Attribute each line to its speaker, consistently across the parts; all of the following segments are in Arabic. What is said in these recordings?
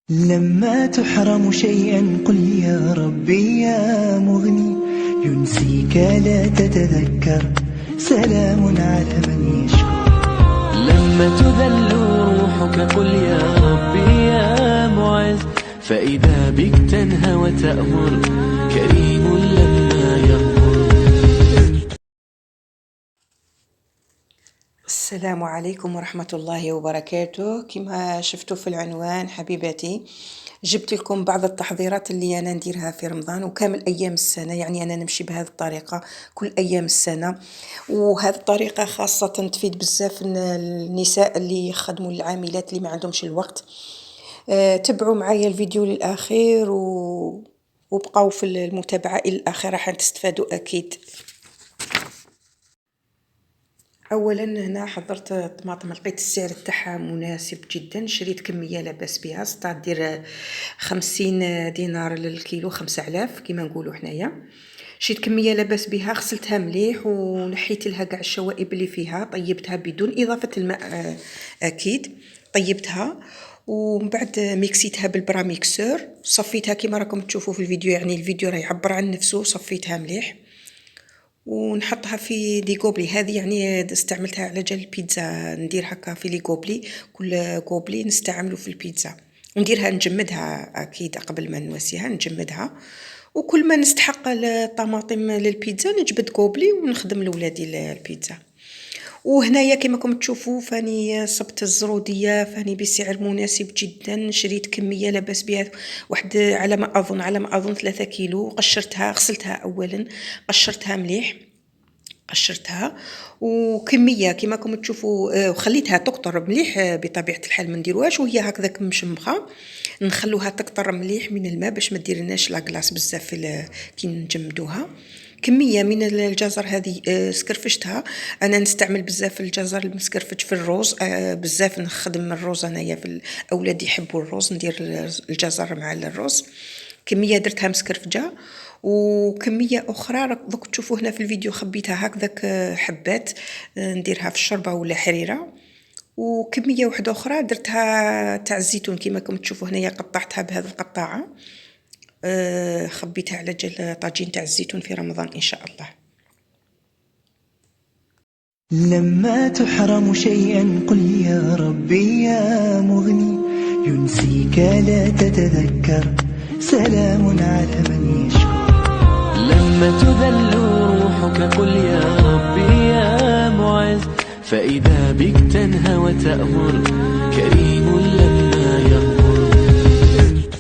Speaker 1: لما تحرم شيئا قل يا ربي يا مغني، ينسيك لا تتذكر، سلام على من يشكر.
Speaker 2: لما تذل روحك قل يا ربي يا معز، فإذا بك تنهى وتأمر، كريم لما يغفر.
Speaker 3: السلام عليكم ورحمة الله وبركاته. كما شفتوا في العنوان حبيباتي، جبت لكم بعض التحضيرات اللي أنا نديرها في رمضان وكامل أيام السنة. يعني أنا نمشي بهذه الطريقة كل أيام السنة، وهذه الطريقة خاصة تفيد بزاف النساء اللي يخدموا، العاملات اللي ما عندهمش الوقت. تبعوا معايا الفيديو للأخير وبقوا في المتابعة إلى الآخر، راح تستفادوا أكيد. اولا هنا حضرت الطماطم، لقيت السعر تاعها مناسب جدا، شريت كميه لاباس بها، دير 50 دينار للكيلو، 5000 كما نقولوا حنايا. شريت كميه لاباس بها، غسلتها مليح ونحيت لها كاع الشوائب اللي فيها، طيبتها بدون اضافه الماء اكيد، طيبتها ومن بعد ميكسيتها بالبراميكسور، صفيتها كما راكم تشوفوا في الفيديو. يعني الفيديو راه يعبر عن نفسه، صفيتها مليح ونحطها في دي غوبلي. هذه يعني استعملتها على جال البيتزا، ندير هكا في لي غوبلي، كل غوبلي نستعمله في البيتزا، ونديرها نجمدها اكيد قبل ما نواسيها نجمدها. وكل ما نستحق الطماطم للبيتزا نجبد غوبلي ونخدم لولادي البيتزا. وهنايا كما راكم تشوفوا فاني صبت الزروديه، فاني بسعر مناسب جدا، شريت كميه لاباس بها، واحد على ما اظن 3 كيلو. قشرتها، غسلتها اولا، قشرتها مليح، قشرتها وكميه كما راكم تشوفوا، وخليتها تقطر مليح. بطبيعه الحال ما نديروهاش وهي هكذاك مشمخه، نخلوها تقطر مليح من الماء باش ما ديرلناش لاكلاص بزاف كي نجمدوها. كميه من الجزر هذه سكرفشتها، انا نستعمل بزاف الجزر المسكرفج في الروز، بزاف نخدم الروز انايا في الاولاد يحبوا الروز، ندير الجزر مع الروز. كميه درتها مسكرفجه، وكميه اخرى دوك تشوفوا هنا في الفيديو خبيتها هكذاك حبات، نديرها في الشوربه ولا حريره. وكميه واحده اخرى درتها تاع الزيتون كما راكم تشوفوا هنايا، قطعتها بهذه القطاعه، خبيتها على جال طاجين تاع الزيتون في رمضان ان شاء الله.
Speaker 1: لما تحرم شيئا قل يا ربي يا مغني، ينسيك لا تتذكر، سلام على من يشكر.
Speaker 2: لما تذل روحك قل يا ربي يا معز، فإذا بك تنهى وتأمر، كريم لما يغفر.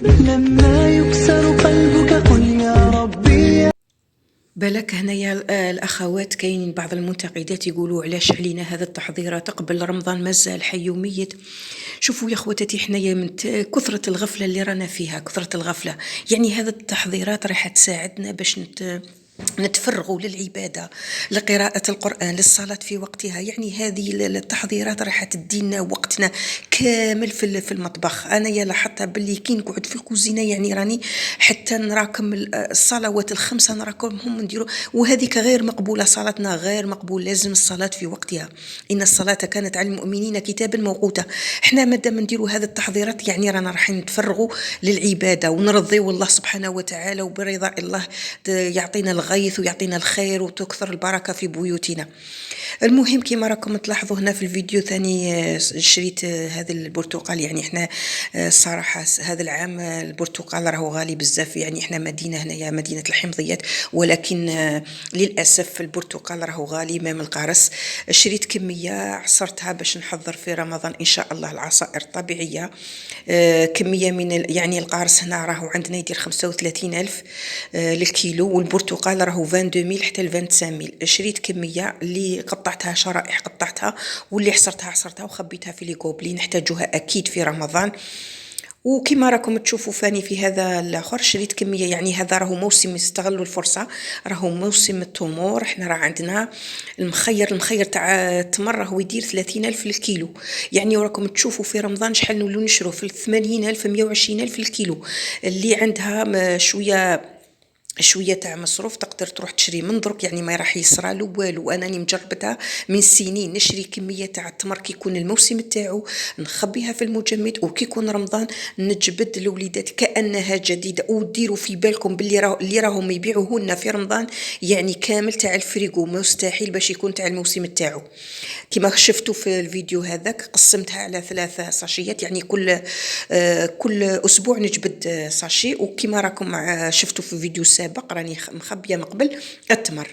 Speaker 1: لما يكسر قلبك قل يا ربي.
Speaker 3: بالك هنايا الاخوات كاينين بعض المنتقدات يقولوا علاش علينا هذا التحضيرات قبل رمضان، مازال حي وميت. شوفوا يا خواتاتي، حنايا من كثره الغفله اللي رانا فيها، كثره الغفله، يعني هذا التحضيرات راح تساعدنا باش نتفرغوا للعبادة، لقراءة القرآن، للصلاة في وقتها. يعني هذه التحضيرات راح تدينا وقتنا كامل في المطبخ. أنا يا لاحظتها باللي كي نقعد في الكوزينة، يعني راني حتى نراكم الصلوات الخمسة نراكمهم نديروا، وهذيك غير مقبولة، صلاتنا غير مقبول، لازم الصلاة في وقتها، إن الصلاة كانت على المؤمنين كتابا موقوتا. احنا مادام نديروا هذه التحضيرات يعني رانا راح نتفرغوا للعبادة ونرضيوا الله سبحانه وتعالى، وبرضا الله يعطينا الغيث ويعطينا الخير وتكثر البركة في بيوتنا. المهم كما راكم تلاحظوا هنا في الفيديو ثاني، شريت هذا البرتقال. يعني احنا الصراحة هذا العام البرتقال راهو غالي بزاف، يعني احنا مدينة هنايا مدينة الحمضيات، ولكن للأسف البرتقال راهو غالي ما من القارص. شريت كمية عصرتها باش نحضر في رمضان إن شاء الله العصائر الطبيعية. كمية من يعني القارص هنا راهو عندنا يدير 35,000 للكيلو، والبرتقال راهو 22,000 حتى 25,000. شريت كمية اللي قطعتها شرائح، قطعتها واللي عصرتها وخبيتها في لي كوبلي، نحتاجوها أكيد في رمضان. وكما راكم تشوفوا فاني في هذا الاخر شريت كميه، يعني هذا راهو موسم، استغلوا الفرصه، راهو موسم التمور. احنا راه عندنا المخير تاع التمر راهو يدير 30,000 للكيلو. يعني وراكم تشوفوا في رمضان شحال نولوا نشرو في 80,000 120,000 الكيلو. اللي عندها شويه شويه تاع مصروف تقدر تروح تشري من درك، يعني ما راح يصرى له والو. انني مجربتها من سنين، نشري كميه تاع التمر كي يكون الموسم تاعو، نخبيها في المجمد، وكي يكون رمضان نجبد لوليدات كانها جديده. وديروا في بالكم باللي اللي راهم يبيعوهن في رمضان يعني كامل تاع الفريغو مستحيل باش يكون تاع الموسم تاعو. كما شفتوا في الفيديو هذاك قسمتها على 3 ساشيات، يعني كل اسبوع نجبد ساشي. وكما راكم شفتوا في فيديو سابق راني مخبيه من قبل التمر.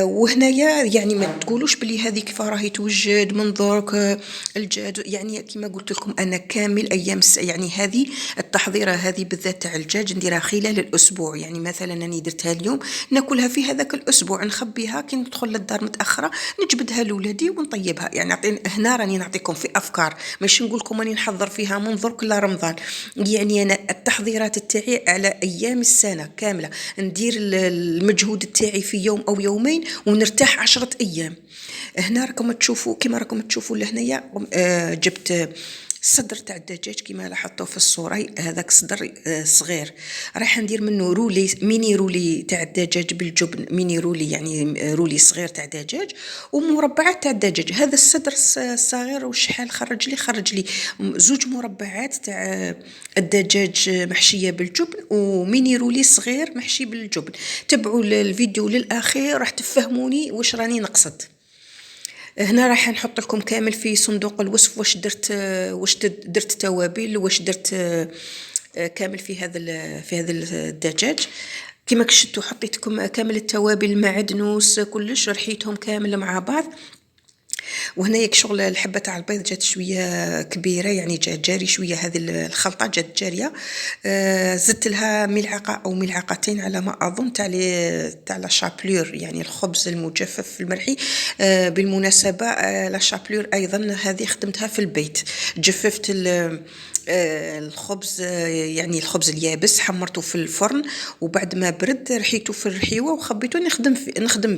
Speaker 3: وهنايا يعني ما تقولوش بلي هذه كيف راهي توجد من درك الجاج، يعني كما قلت لكم انا كامل ايام يعني هذه التحضيره هذه بالذات تاع الدجاج نديرها خلال الاسبوع. يعني مثلا راني درتها اليوم ناكلها في هذاك الاسبوع، نخبيها كي ندخل للدار متاخره نجبدها لولادي ونطيبها. يعني هنا راني نعطيكم في افكار، ماشي نقول لكم راني نحضر فيها من درك لا رمضان. يعني انا التحضيرات تاعي على ايام السنه كامله، ندير المجهود تاعي في يوم او يومين ونرتاح 10 ايام. هنا راكم تشوفوا كما راكم تشوفوا لهنايا جبت صدر تاع الدجاج كما لاحظتوا في الصوره. هذاك صدر صغير، راح ندير منه رولي ميني رولي تاع الدجاج بالجبن، ميني رولي يعني رولي صغير تاع دجاج، ومربعات تاع الدجاج. هذا الصدر الصغير وشحال خرج لي 2 مربعات تاع الدجاج محشيه بالجبن، وميني رولي صغير محشي بالجبن. تبعوا الفيديو للاخير راح تفهموني واش راني نقصد. هنا راح نحط لكم كامل في صندوق الوصف واش درت توابل، واش درت كامل في هذا الدجاج. كما شفتوا حطيت لكم كامل التوابل، المعدنوس، كلش رحيتهم كامل مع بعض. وهنا شغل الحبه تاع البيض جات شويه كبيره، يعني جات جاري شويه، هذه الخلطه جات جاريه. زدت لها ملعقه او ملعقتين على ما اظن تاع لا شابلور، يعني الخبز المجفف المرحي. بالمناسبه لا شابلور ايضا هذه خدمتها في البيت، جففت الخبز، يعني الخبز اليابس حمرته في الفرن، وبعد ما برد رحيته في الرحيوه وخبيته نخدم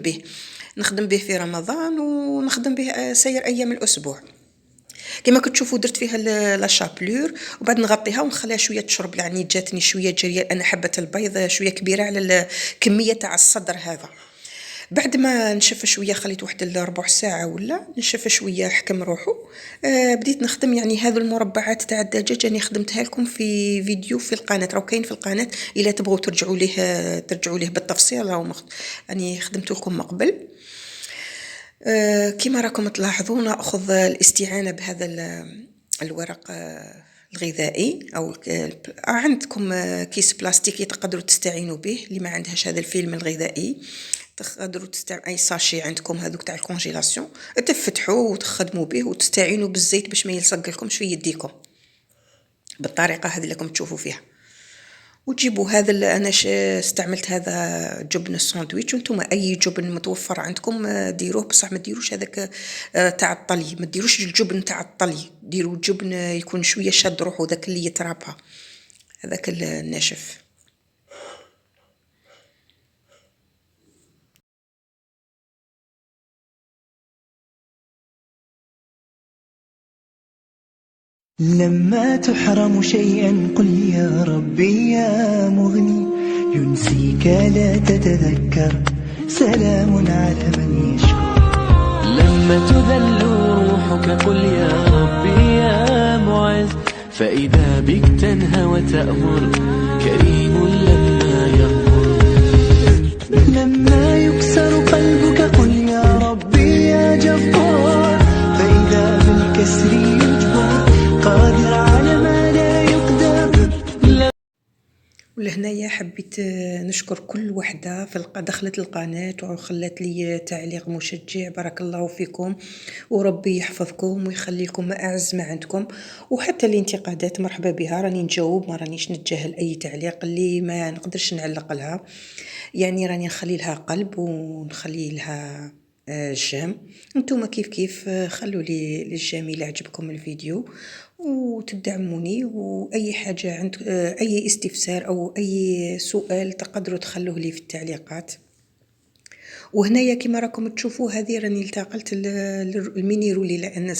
Speaker 3: به في رمضان، ونخدم به سير ايام الاسبوع. كما كتشوفوا درت فيها لا شابلور، وبعد نغطيها ونخليها شويه تشرب. يعني جاتني شويه جريه، انا حبه البيض شويه كبيره على الكميه تاع الصدر هذا. بعد ما نشف شويه خليت واحد ربع ساعه ولا نشف شويه حكم روحه. بديت نخدم يعني هذو المربعات تاع الدجاج. انا خدمتها لكم في فيديو في القناه، راهو كاين في القناه الا تبغوا ترجعوا ليه بالتفصيل، راهو اني خدمت لكم من قبل. كما راكم تلاحظون ناخذ الاستعانه بهذا الورق الغذائي، او عندكم كيس بلاستيكي تقدروا تستعينوا به. اللي ما عندهاش هذا الفيلم الغذائي تقدروا تستعملوا اي ساشي عندكم هذوك تاع الكونجيلاسيون، تفتحوه وتخدموا به وتستعينوا بالزيت باش ما يلصق لكمش في يديكم بالطريقه هذه اللي راكم تشوفوا فيها. وتجيبوا هذا انا استعملت هذا جبن الساندويتش، وانتم اي جبن متوفر عندكم ديروه، بصح ما ديروش هذاك تاع الطلي، ما ديروش الجبن تاع الطلي، ديروا جبن يكون شويه شاد روحه، ذاك اللي يترابها، هذاك الناشف.
Speaker 1: لما تحرم شيئا قل يا ربي يا مغني، ينسيك لا تتذكر، سلام على من يشكر.
Speaker 2: لما تذل روحك قل يا ربي يا معز، فإذا بك تنهى وتأمر، كريم لما يغفر.
Speaker 1: لما يكسر قلبك قل يا ربي يا جبار، فإذا بالكسر يجبر، قادر على ما لا يقدر.
Speaker 3: ولهنايا حبيت نشكر كل وحده دخلت القناه وخلت لي تعليق مشجع. بارك الله فيكم، وربي يحفظكم ويخلي لكم ما اعز ما عندكم. وحتى الانتقادات مرحبا بها، راني نجاوب، ما رانيش نتجاهل اي تعليق اللي ما نقدرش نعلق لها. يعني راني نخلي لها قلب ونخلي لها جام. انتم كيف خلوا لي الجميل عجبكم الفيديو وتدعموني، واي حاجه عند اي استفسار او اي سؤال تقدروا تخلوه لي في التعليقات. وهنايا كما راكم تشوفوا هذه راني التقلت الميني رولي، لان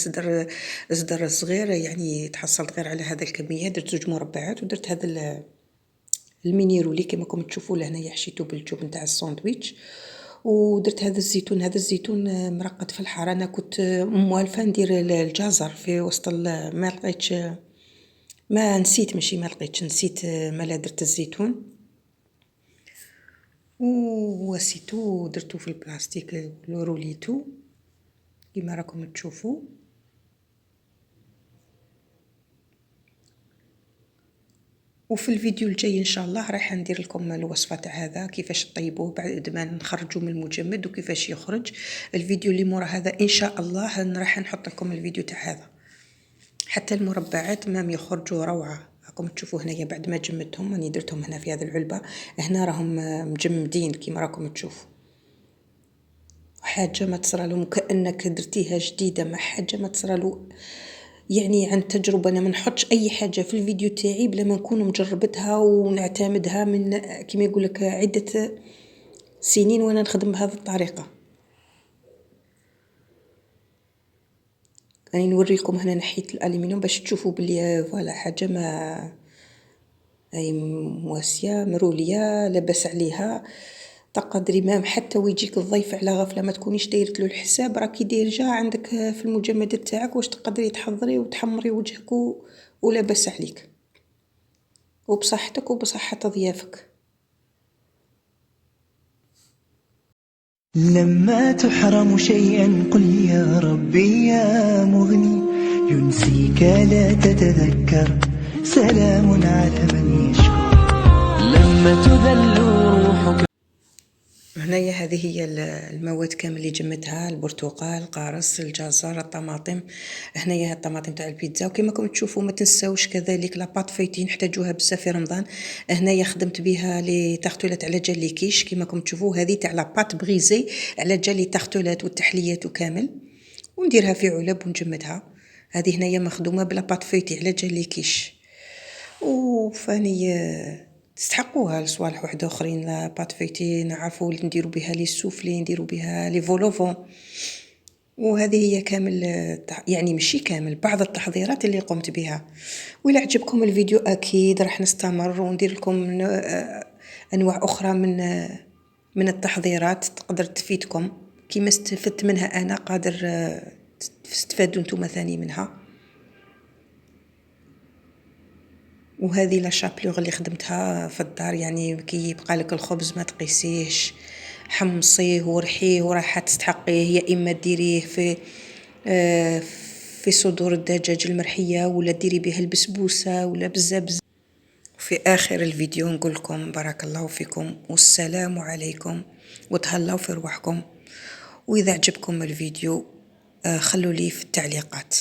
Speaker 3: صدر صغير يعني تحصلت غير على هذا الكميه. درت 2 مربعات ودرت هذا الميني رولي كما راكم تشوفوا لهنايا حشيته بالجبن نتاع الساندويتش. ودرت هذا الزيتون مرقد في الحار. انا كنت موالفه ندير الجزر في وسط ما لقيتش، ما نسيت، ماشي ما لقيتش، نسيت مالا درت الزيتون وسيتو درتو في البلاستيك روليتو كما راكم تشوفوا. وفي الفيديو الجاي ان شاء الله راح ندير لكم الوصفه تاع هذا كيفاش طيبوه بعد ما نخرجوا من المجمد وكيفاش يخرج. الفيديو اللي مورا هذا ان شاء الله راح نحط لكم الفيديو تاع هذا. حتى المربعات مام يخرجوا روعه. راكم تشوفوا هنايا بعد ما جمدتهم راني درتهم هنا في هذه العلبه، هنا راهم مجمدين كيما راكم تشوفوا. حاجه ما تصرى لهم كانك درتيها جديده، ما حاجه ما تصرى له. يعني عن تجربه انا ما نحطش اي حاجه في الفيديو تاعي بلا ما نكون مجربتها ونعتمدها من كيما يقول لك عده سنين وانا نخدم بهذه الطريقه. راني نوريكم هنا نحيت الالومنيوم باش تشوفوا بلي فوالا حاجه ما اي مواسيه مروليه لاباس عليها. تقدري مام حتى ويجيك الضيف على غفله ما تكونيش دايرت له الحساب، راكي ديرجا عندك في المجمدات تاعك واش تقدري تحضري وتحمري وجهك ولاباس عليك وبصحتك وبصحه ضيافك.
Speaker 1: لما تحرم شيئا قل يا ربي يا مغني، ينسيك لا تتذكر، سلام على من يشكر.
Speaker 2: لما تذل روحك.
Speaker 3: هنايا هذه هي المواد كامل اللي جمدتها: البرتقال، القارص، الجزر، الطماطم. هنايا الطماطم تاع البيتزا. وكما راكم تشوفوا ما تنساوش كذلك لاباط فايتي نحتاجوها بزاف في رمضان. هنايا خدمت بها لي تارتولات على جال لي كيش كما راكم تشوفوا. هذه تاع لاباط بغيزي على جال لي تارتولات والتحليات وكامل، ونديرها في علب ونجمدها. هذه هنايا مخدومه بلاباط فايتي على جال لي كيش. وفاني تستحقوها لصوالح واحد اخرين. لا بات فيتي نعرفوا اللي نديروا بها لي سوفلي، نديروا بها لي فولوفون. وهذه هي كامل، يعني ماشي كامل، بعض التحضيرات اللي قمت بها. وإلا عجبكم الفيديو اكيد راح نستمر وندير لكم انواع اخرى من التحضيرات تقدر تفيدكم كيما استفدت منها انا، قادر تستفادوا نتوما ثاني منها. وهذه لا شابلوغ اللي خدمتها في الدار، يعني كي يبقى لك الخبز ما تقيسيش، حمصيه ورحيه وراح تستحقيه. يا اما ديريه في صدور الدجاج المرحيه، ولا ديري به البسبوسه ولا بزاف. في اخر الفيديو نقول لكم بارك الله فيكم والسلام عليكم وتهلاو في روحكم. واذا عجبكم الفيديو خلوا لي في التعليقات.